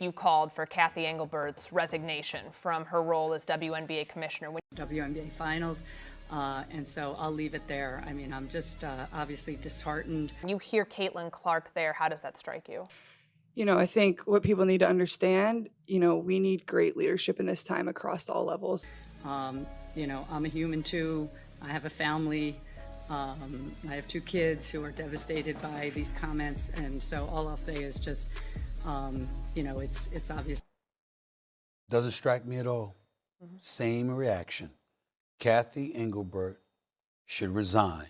You called for Cathy Engelbert's resignation from her role as WNBA commissioner. WNBA finals, and so I'll leave it there. I mean, I'm just obviously disheartened. You hear Caitlyn Clark there. How does that strike you? I think what people need to understand, we need great leadership in this time across all levels. I'm a human too. I have a family. I have 2 kids who are devastated by these comments, and so all I'll say is just, it's obvious. Doesn't strike me at all. Same reaction. Cathy Engelbert should resign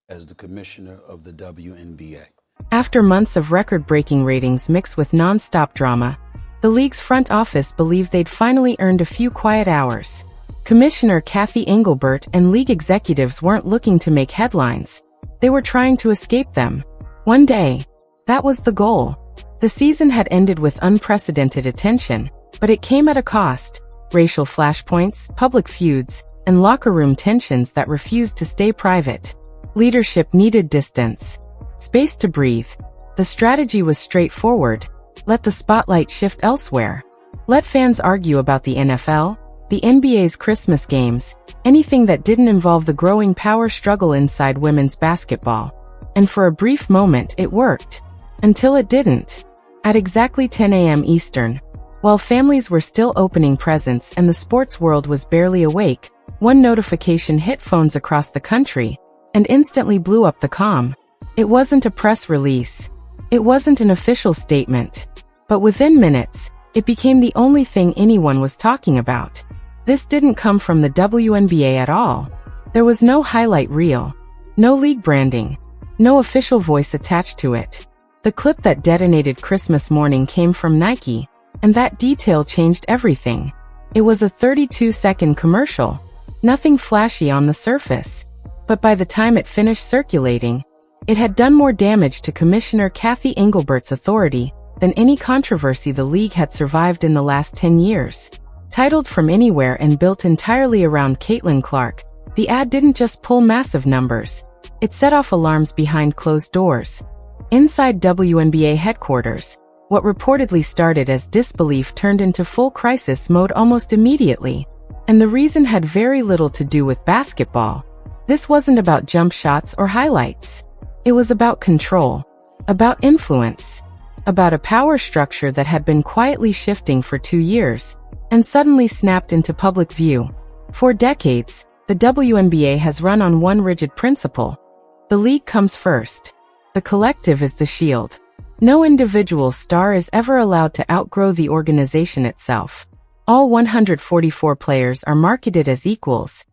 as the commissioner of the WNBA. After months of record-breaking ratings mixed with non-stop drama, the league's front office believed they'd finally earned a few quiet hours. Commissioner Cathy Engelbert and league executives weren't looking to make headlines. They were trying to escape them. One day. That was the goal. The season had ended with unprecedented attention, but it came at a cost. Racial flashpoints, public feuds, and locker room tensions that refused to stay private. Leadership needed distance. Space to breathe. The strategy was straightforward. Let the spotlight shift elsewhere. Let fans argue about the NFL, the NBA's Christmas games, anything that didn't involve the growing power struggle inside women's basketball. And for a brief moment it worked. Until it didn't. At exactly 10 a.m. Eastern, while families were still opening presents and the sports world was barely awake, one notification hit phones across the country and instantly blew up the comm. It wasn't a press release. It wasn't an official statement. But within minutes, it became the only thing anyone was talking about. This didn't come from the WNBA at all. There was no highlight reel, no league branding, no official voice attached to it. The clip that detonated Christmas morning came from Nike, and that detail changed everything. It was a 32-second commercial. Nothing flashy on the surface. But by the time it finished circulating, it had done more damage to Commissioner Cathy Engelbert's authority than any controversy the league had survived in the last 10 years. Titled From Anywhere and built entirely around Caitlyn Clark, the ad didn't just pull massive numbers. It set off alarms behind closed doors. Inside WNBA headquarters, what reportedly started as disbelief turned into full crisis mode almost immediately. And the reason had very little to do with basketball. This wasn't about jump shots or highlights. It was about control, about influence, about a power structure that had been quietly shifting for 2 years and suddenly snapped into public view. For decades, the WNBA has run on one rigid principle. The league comes first. The collective is the shield. No individual star is ever allowed to outgrow the organization itself. All 144 players are marketed as equals.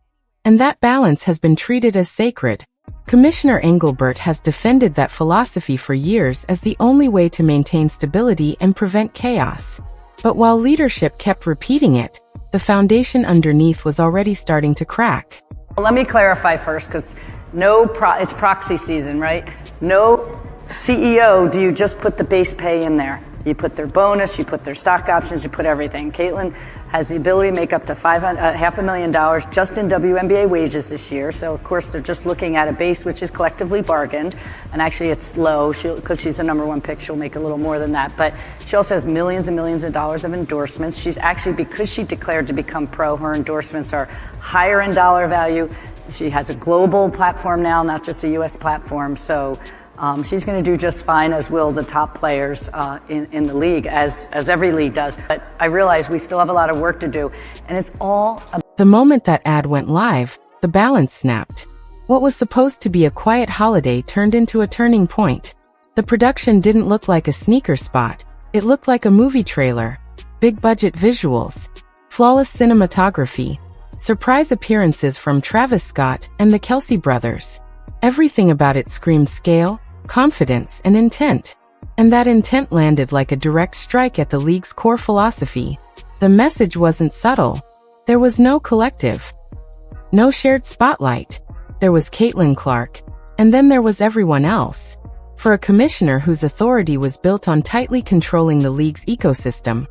And that balance has been treated as sacred. Commissioner Engelbert has defended that philosophy for years as the only way to maintain stability and prevent chaos. But while leadership kept repeating it, the foundation underneath was already starting to crack. Let me clarify first, because it's proxy season, right? No CEO do you just put the base pay in there. You put their bonus, you put their stock options, you put everything. Caitlyn has the ability to make up to $500,000 just in WNBA wages this year. So, of course, they're just looking at a base which is collectively bargained. And actually, it's low because she's the #1 pick. She'll make a little more than that. But she also has millions and millions of dollars of endorsements. She's actually, because she declared to become pro, her endorsements are higher in dollar value. She has a global platform now, not just a U.S. platform. So she's going to do just fine, as will the top players in the league, as every league does. But I realize we still have a lot of work to do, and it's all about... The moment that ad went live, the balance snapped. What was supposed to be a quiet holiday turned into a turning point. The production didn't look like a sneaker spot. It looked like a movie trailer. Big-budget visuals, flawless cinematography, surprise appearances from Travis Scott and the Kelsey brothers. Everything about it screamed scale, confidence, and intent. And that intent landed like a direct strike at the league's core philosophy. The message wasn't subtle. There was no collective. No shared spotlight. There was Caitlyn Clark. And then there was everyone else. For a commissioner whose authority was built on tightly controlling the league's ecosystem,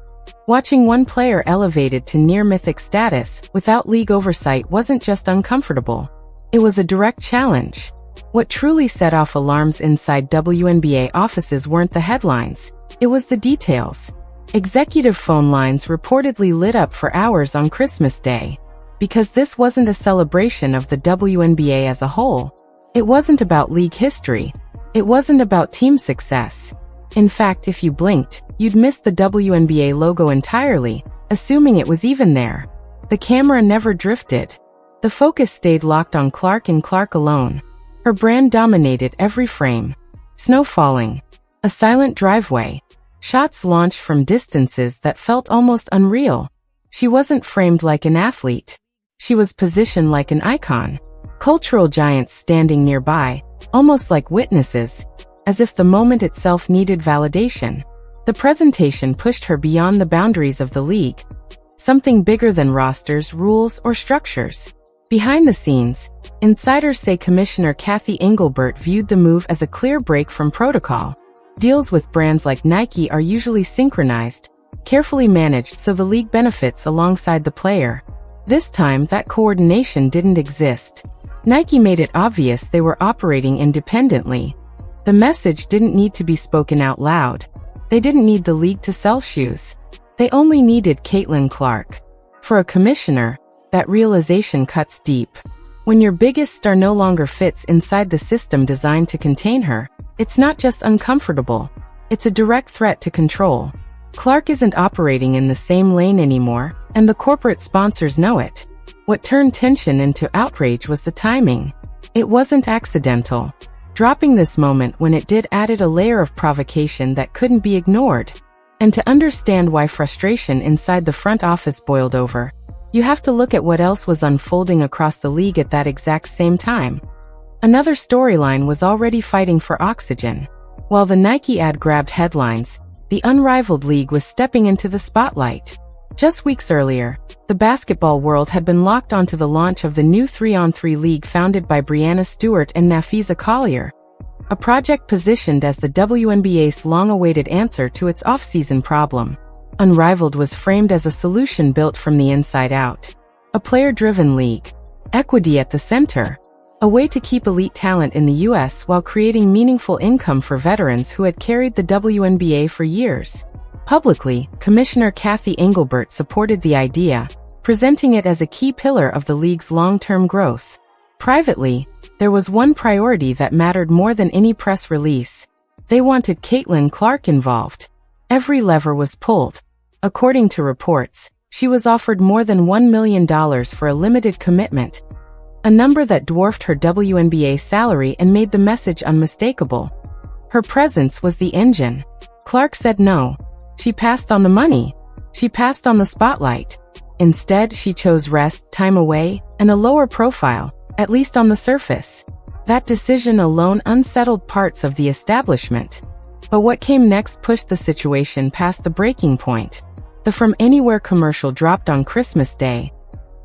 watching one player elevated to near-mythic status without league oversight wasn't just uncomfortable. It was a direct challenge. What truly set off alarms inside WNBA offices weren't the headlines. It was the details. Executive phone lines reportedly lit up for hours on Christmas Day. Because this wasn't a celebration of the WNBA as a whole. It wasn't about league history. It wasn't about team success. In fact, if you blinked, you'd miss the WNBA logo entirely, assuming it was even there. The camera never drifted. The focus stayed locked on Clark and Clark alone. Her brand dominated every frame. Snow falling. A silent driveway. Shots launched from distances that felt almost unreal. She wasn't framed like an athlete. She was positioned like an icon. Cultural giants standing nearby, almost like witnesses, as if the moment itself needed validation. The presentation pushed her beyond the boundaries of the league. Something bigger than rosters, rules, or structures. Behind the scenes, insiders say Commissioner Cathy Engelbert viewed the move as a clear break from protocol. Deals with brands like Nike are usually synchronized, carefully managed so the league benefits alongside the player. This time, that coordination didn't exist. Nike made it obvious they were operating independently. The message didn't need to be spoken out loud. They didn't need the league to sell shoes. They only needed Caitlyn Clark. For a commissioner, that realization cuts deep. When your biggest star no longer fits inside the system designed to contain her, it's not just uncomfortable. It's a direct threat to control. Clark isn't operating in the same lane anymore, and the corporate sponsors know it. What turned tension into outrage was the timing. It wasn't accidental. Dropping this moment when it did added a layer of provocation that couldn't be ignored. And to understand why frustration inside the front office boiled over, you have to look at what else was unfolding across the league at that exact same time. Another storyline was already fighting for oxygen. While the Nike ad grabbed headlines, the unrivaled league was stepping into the spotlight. Just weeks earlier, the basketball world had been locked onto the launch of the new 3-on-3 league founded by Breanna Stewart and Nafisa Collier, a project positioned as the WNBA's long-awaited answer to its off-season problem. Unrivaled was framed as a solution built from the inside out. A player-driven league. Equity at the center. A way to keep elite talent in the U.S. while creating meaningful income for veterans who had carried the WNBA for years. Publicly, Commissioner Cathy Engelbert supported the idea, presenting it as a key pillar of the league's long-term growth. Privately, there was one priority that mattered more than any press release. They wanted Caitlyn Clark involved. Every lever was pulled. According to reports, she was offered more than $1 million for a limited commitment, a number that dwarfed her WNBA salary and made the message unmistakable. Her presence was the engine. Clark said no. She passed on the money. She passed on the spotlight. Instead, she chose rest, time away, and a lower profile, at least on the surface. That decision alone unsettled parts of the establishment. But what came next pushed the situation past the breaking point. The From Anywhere commercial dropped on Christmas Day,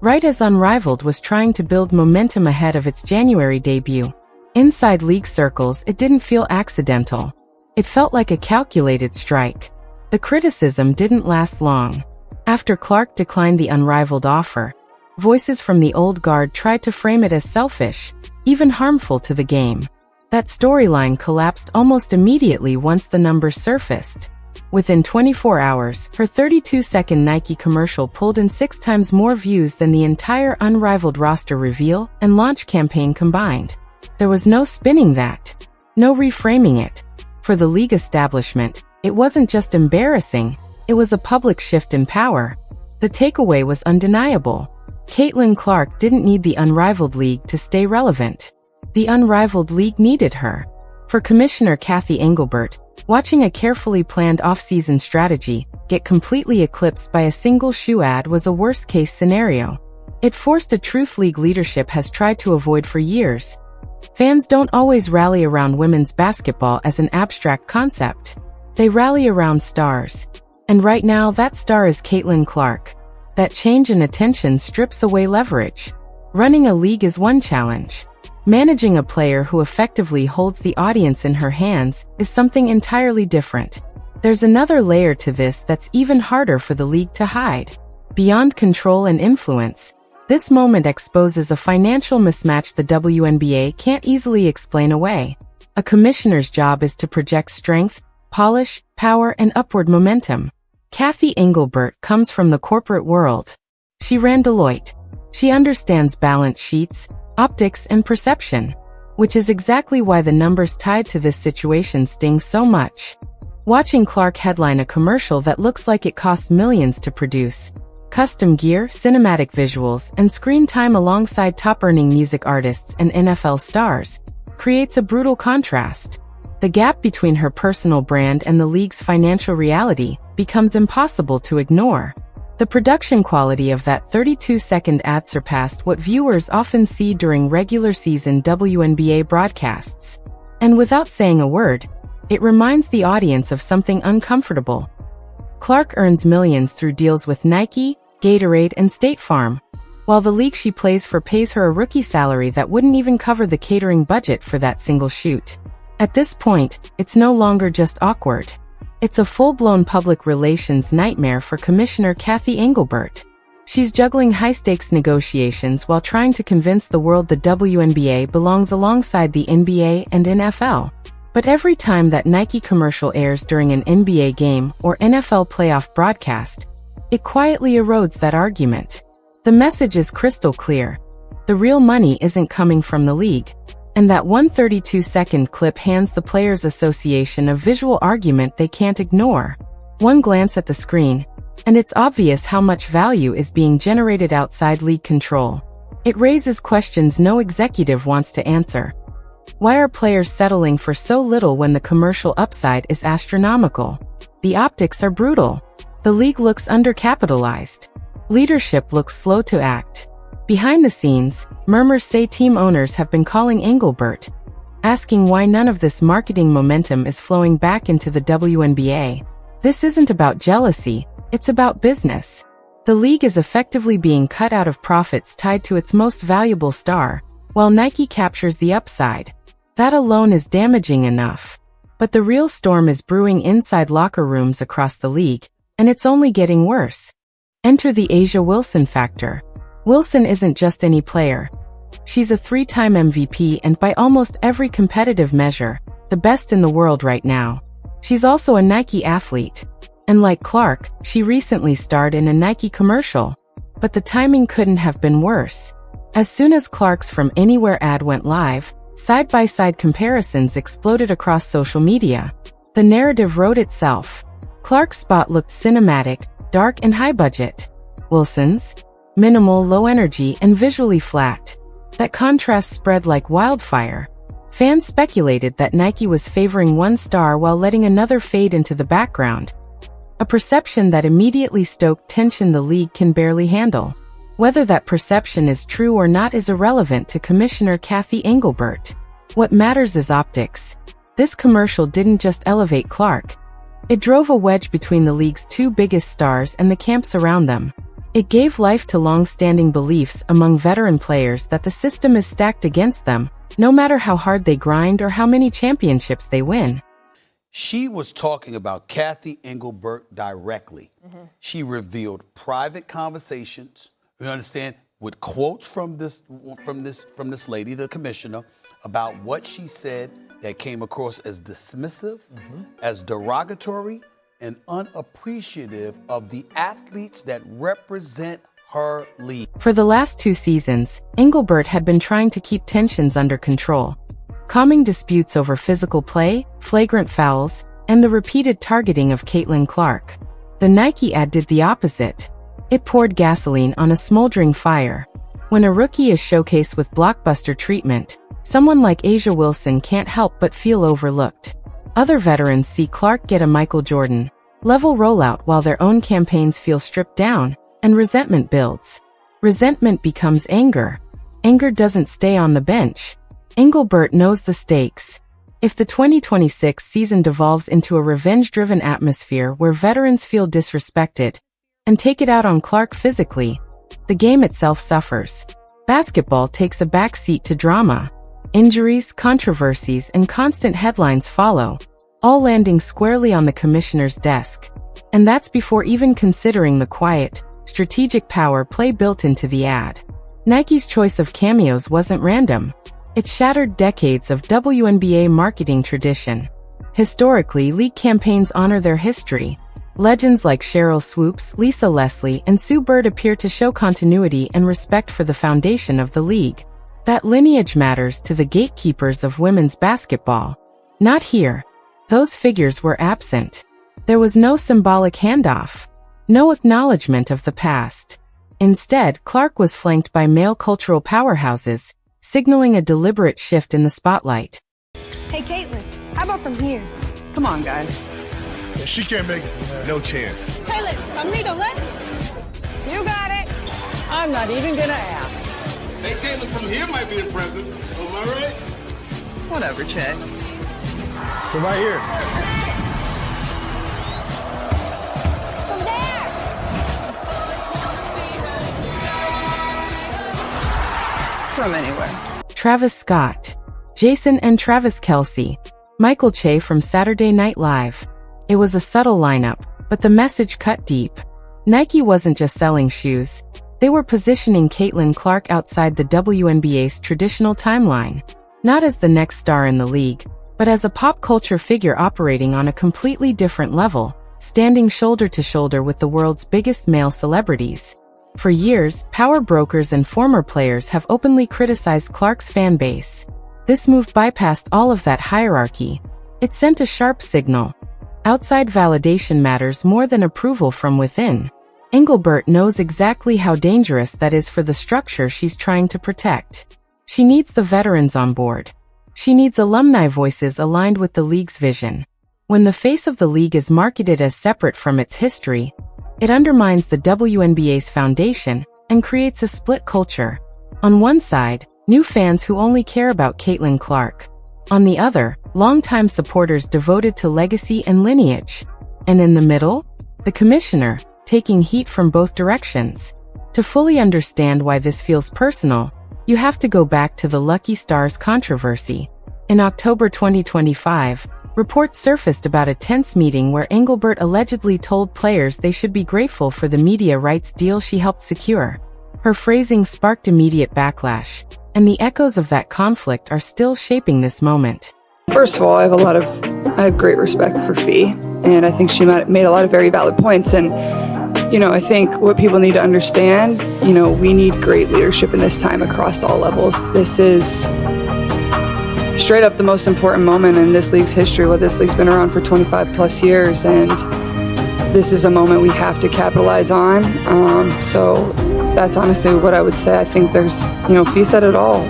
right as Unrivaled was trying to build momentum ahead of its January debut. Inside league circles, it didn't feel accidental. It felt like a calculated strike. The criticism didn't last long. After Clark declined the Unrivaled offer, voices from the old guard tried to frame it as selfish, even harmful to the game. That storyline collapsed almost immediately once the numbers surfaced. Within 24 hours, her 32-second Nike commercial pulled in 6 times more views than the entire Unrivaled roster reveal and launch campaign combined. There was no spinning that. No reframing it. For the league establishment, it wasn't just embarrassing, it was a public shift in power. The takeaway was undeniable. Caitlyn Clark didn't need the Unrivaled league to stay relevant. The Unrivaled league needed her. For Commissioner Cathy Engelbert, watching a carefully planned off-season strategy get completely eclipsed by a single shoe ad was a worst-case scenario. It forced a truth league leadership has tried to avoid for years. Fans don't always rally around women's basketball as an abstract concept. They rally around stars. And right now, that star is Caitlyn Clark. That change in attention strips away leverage. Running a league is one challenge. Managing a player who effectively holds the audience in her hands is something entirely different. There's another layer to this that's even harder for the league to hide. Beyond control and influence, this moment exposes a financial mismatch the WNBA can't easily explain away. A commissioner's job is to project strength, polish, power, and upward momentum. Kathy Engelbert comes from the corporate world. She ran Deloitte. She understands balance sheets, optics, and perception, which is exactly why the numbers tied to this situation sting so much. Watching Clark headline a commercial that looks like it cost millions to produce, custom gear, cinematic visuals, and screen time alongside top-earning music artists and NFL stars, creates a brutal contrast. The gap between her personal brand and the league's financial reality becomes impossible to ignore. The production quality of that 32-second ad surpassed what viewers often see during regular season WNBA broadcasts. And without saying a word, it reminds the audience of something uncomfortable. Clark earns millions through deals with Nike, Gatorade, and State Farm, while the league she plays for pays her a rookie salary that wouldn't even cover the catering budget for that single shoot. At this point, it's no longer just awkward. It's a full-blown public relations nightmare for Commissioner Kathy Engelbert. She's juggling high-stakes negotiations while trying to convince the world the WNBA belongs alongside the NBA and NFL. But every time that Nike commercial airs during an NBA game or NFL playoff broadcast, it quietly erodes that argument. The message is crystal clear. The real money isn't coming from the league. And that 132-second clip hands the Players Association a visual argument they can't ignore. One glance at the screen, and it's obvious how much value is being generated outside league control. It raises questions no executive wants to answer. Why are players settling for so little when the commercial upside is astronomical? The optics are brutal. The league looks undercapitalized. Leadership looks slow to act. Behind the scenes, murmurs say team owners have been calling Engelbert, asking why none of this marketing momentum is flowing back into the WNBA. This isn't about jealousy, it's about business. The league is effectively being cut out of profits tied to its most valuable star, while Nike captures the upside. That alone is damaging enough. But the real storm is brewing inside locker rooms across the league, and it's only getting worse. Enter the A'ja Wilson factor. Wilson isn't just any player. She's a 3-time MVP and by almost every competitive measure, the best in the world right now. She's also a Nike athlete. And like Clark, she recently starred in a Nike commercial. But the timing couldn't have been worse. As soon as Clark's From Anywhere ad went live, side-by-side comparisons exploded across social media. The narrative wrote itself. Clark's spot looked cinematic, dark, and high-budget. Wilson's? Minimal, low energy, and visually flat. That contrast spread like wildfire. Fans speculated that Nike was favoring one star while letting another fade into the background. A perception that immediately stoked tension the league can barely handle. Whether that perception is true or not is irrelevant to Commissioner Kathy Engelbert. What matters is optics. This commercial didn't just elevate Clark. It drove a wedge between the league's two biggest stars and the camps around them. It gave life to long-standing beliefs among veteran players that the system is stacked against them, no matter how hard they grind or how many championships they win. She was talking about Kathy Engelbert directly. She revealed private conversations, you understand, with quotes from this lady, the commissioner, about what she said that came across as dismissive, as derogatory, and unappreciative of the athletes that represent her league. For the last 2 seasons, Engelbert had been trying to keep tensions under control, calming disputes over physical play, flagrant fouls, and the repeated targeting of Caitlyn Clark. The Nike ad did the opposite. It poured gasoline on a smoldering fire. When a rookie is showcased with blockbuster treatment, someone like A'ja Wilson can't help but feel overlooked. Other veterans see Clark get a Michael Jordan-level rollout while their own campaigns feel stripped down, and resentment builds. Resentment becomes anger. Anger doesn't stay on the bench. Engelbert knows the stakes. If the 2026 season devolves into a revenge-driven atmosphere where veterans feel disrespected and take it out on Clark physically, the game itself suffers. Basketball takes a backseat to drama. Injuries, controversies, and constant headlines follow, all landing squarely on the commissioner's desk. And that's before even considering the quiet, strategic power play built into the ad. Nike's choice of cameos wasn't random. It shattered decades of WNBA marketing tradition. Historically, league campaigns honor their history. Legends like Cheryl Swoops, Lisa Leslie, and Sue Bird appear to show continuity and respect for the foundation of the league. That lineage matters to the gatekeepers of women's basketball. Not here. Those figures were absent. There was no symbolic handoff. No acknowledgement of the past. Instead, Clark was flanked by male cultural powerhouses, signaling a deliberate shift in the spotlight. Hey, Caitlyn, how about from here? Come on, guys. If she can't make it, no chance. Caitlyn, amigo, let. You got it. I'm not even gonna ask. Hey, Caitlyn from here might be impressive. Am I right? Whatever, Chet. So right here. From there. From anywhere. Travis Scott, Jason and Travis Kelce, Michael Che from Saturday Night Live. It was a subtle lineup, but the message cut deep. Nike wasn't just selling shoes. They were positioning Caitlyn Clark outside the WNBA's traditional timeline. Not as the next star in the league, but as a pop culture figure operating on a completely different level, standing shoulder to shoulder with the world's biggest male celebrities. For years, power brokers and former players have openly criticized Clark's fan base. This move bypassed all of that hierarchy. It sent a sharp signal. Outside validation matters more than approval from within. Engelbert knows exactly how dangerous that is for the structure she's trying to protect. She needs the veterans on board. She needs alumni voices aligned with the league's vision. When the face of the league is marketed as separate from its history, it undermines the WNBA's foundation and creates a split culture. On one side, new fans who only care about Caitlyn Clark. On the other, longtime supporters devoted to legacy and lineage. And in the middle, the commissioner, taking heat from both directions. To fully understand why this feels personal, you have to go back to the Lucky Stars controversy. In October 2025, reports surfaced about a tense meeting where Engelbert allegedly told players they should be grateful for the media rights deal she helped secure. Her phrasing sparked immediate backlash, and the echoes of that conflict are still shaping this moment. First of all, I have great respect for Fee, and I think she made a lot of very valid points. And, I think what people need to understand, we need great leadership in this time across all levels. This is straight up the most important moment in this league's history. This league's been around for 25 plus years, and this is a moment we have to capitalize on. So that's honestly what I would say. I think there's, Fee said it all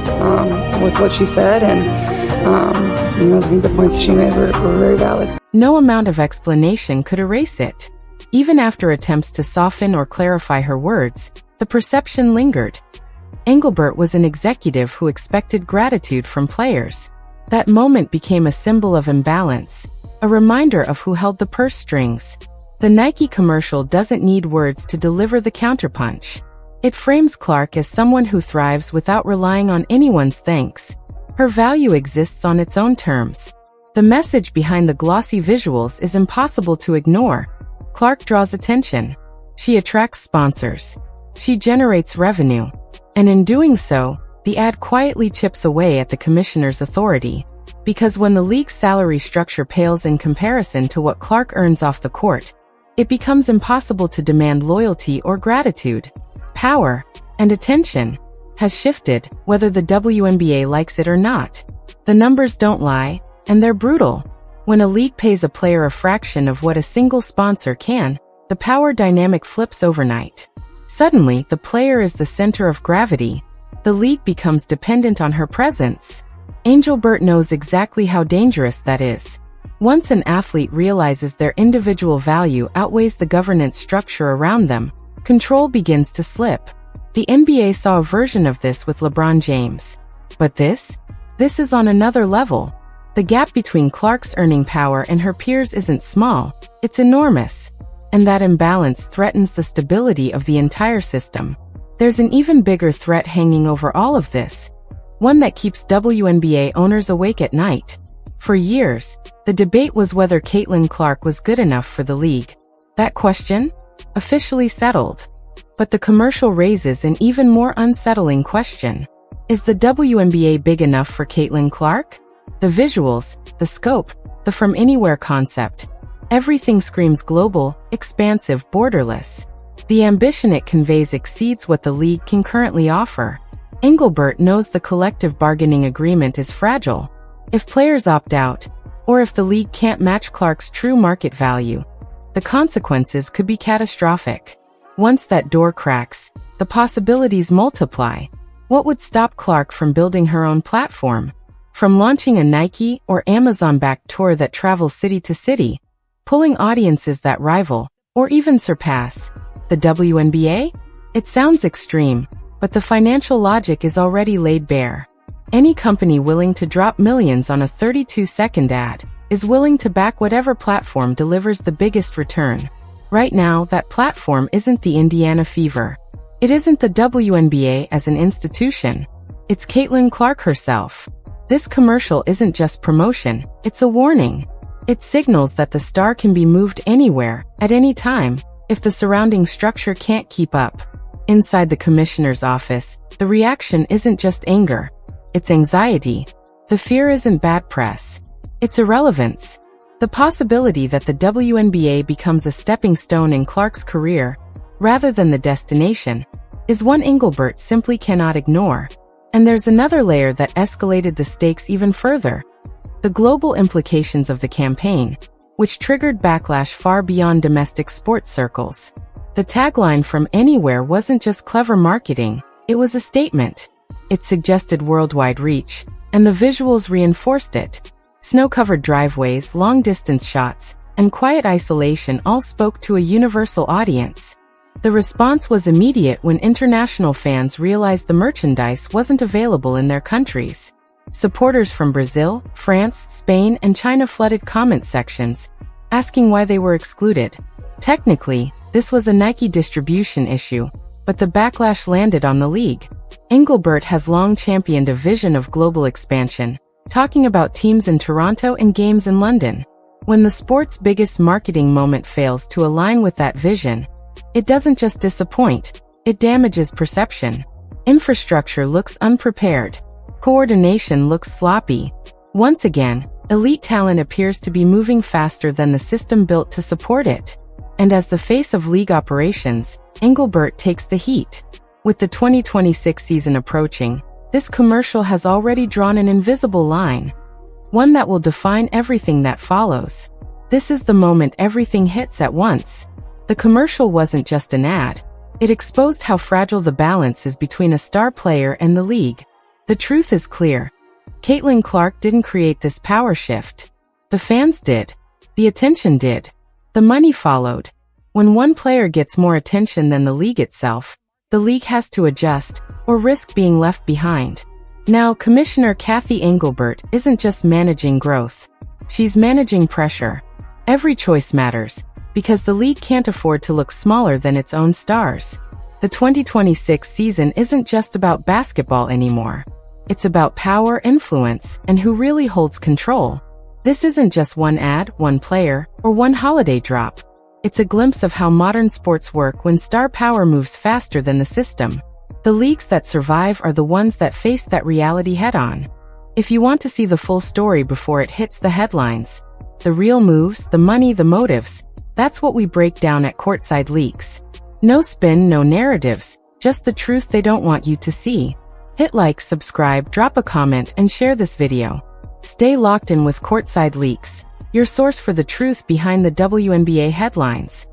with what she said, and I think the points she made were very valid. No amount of explanation could erase it. Even after attempts to soften or clarify her words, the perception lingered. Engelbert was an executive who expected gratitude from players. That moment became a symbol of imbalance, a reminder of who held the purse strings. The Nike commercial doesn't need words to deliver the counterpunch. It frames Clark as someone who thrives without relying on anyone's thanks. Her value exists on its own terms. The message behind the glossy visuals is impossible to ignore. Clark draws attention. She attracts sponsors. She generates revenue. And in doing so, the ad quietly chips away at the commissioner's authority. Because when the league's salary structure pales in comparison to what Clark earns off the court, it becomes impossible to demand loyalty or gratitude. Power and attention has shifted, whether the WNBA likes it or not. The numbers don't lie, and they're brutal. When a league pays a player a fraction of what a single sponsor can, the power dynamic flips overnight. Suddenly, the player is the center of gravity. The league becomes dependent on her presence. Engelbert knows exactly how dangerous that is. Once an athlete realizes their individual value outweighs the governance structure around them, control begins to slip. The NBA saw a version of this with LeBron James. But this is on another level. The gap between Clark's earning power and her peers isn't small, it's enormous. And that imbalance threatens the stability of the entire system. There's an even bigger threat hanging over all of this, one that keeps WNBA owners awake at night. For years, the debate was whether Caitlyn Clark was good enough for the league. That question? Officially settled. But the commercial raises an even more unsettling question. Is the WNBA big enough for Caitlyn Clark? The visuals, the scope, the from anywhere concept. Everything screams global, expansive, borderless. The ambition it conveys exceeds what the league can currently offer. Engelbert knows the collective bargaining agreement is fragile. If players opt out, or if the league can't match Clark's true market value, the consequences could be catastrophic. Once that door cracks, the possibilities multiply. What would stop Clark from building her own platform? From launching a Nike or Amazon-backed tour that travels city to city, pulling audiences that rival, or even surpass the WNBA? It sounds extreme, but the financial logic is already laid bare. Any company willing to drop millions on a 32-second ad is willing to back whatever platform delivers the biggest return. Right now, that platform isn't the Indiana Fever. It isn't the WNBA as an institution. It's Caitlyn Clark herself. This commercial isn't just promotion, it's a warning. It signals that the star can be moved anywhere, at any time, if the surrounding structure can't keep up. Inside the commissioner's office, the reaction isn't just anger. It's anxiety. The fear isn't bad press. It's irrelevance. The possibility that the WNBA becomes a stepping stone in Clark's career, rather than the destination, is one Engelbert simply cannot ignore. And there's another layer that escalated the stakes even further. The global implications of the campaign, which triggered backlash far beyond domestic sports circles. The tagline "From Anywhere" wasn't just clever marketing, it was a statement. It suggested worldwide reach, and the visuals reinforced it. Snow-covered driveways, long-distance shots, and quiet isolation all spoke to a universal audience. The response was immediate when international fans realized the merchandise wasn't available in their countries. Supporters from Brazil, France, Spain, and China flooded comment sections, asking why they were excluded. Technically, this was a Nike distribution issue, but the backlash landed on the league. Engelbert has long championed a vision of global expansion, talking about teams in Toronto and games in London. When the sport's biggest marketing moment fails to align with that vision, it doesn't just disappoint, it damages perception. Infrastructure looks unprepared. Coordination looks sloppy. Once again, elite talent appears to be moving faster than the system built to support it. And as the face of league operations, Engelbert takes the heat. With the 2026 season approaching, this commercial has already drawn an invisible line. One that will define everything that follows. This is the moment everything hits at once. The commercial wasn't just an ad. It exposed how fragile the balance is between a star player and the league. The truth is clear. Caitlyn Clark didn't create this power shift. The fans did. The attention did. The money followed. When one player gets more attention than the league itself, the league has to adjust, or risk being left behind. Now, Commissioner Cathy Engelbert isn't just managing growth. She's managing pressure. Every choice matters, because the league can't afford to look smaller than its own stars. The 2026 season isn't just about basketball anymore. It's about power, influence, and who really holds control. This isn't just one ad, one player, or one holiday drop. It's a glimpse of how modern sports work when star power moves faster than the system. The leagues that survive are the ones that face that reality head-on. If you want to see the full story before it hits the headlines, the real moves, the money, the motives, that's what we break down at Courtside Leaks. No spin, no narratives, just the truth they don't want you to see. Hit like, subscribe, drop a comment, and share this video. Stay locked in with Courtside Leaks, your source for the truth behind the WNBA headlines.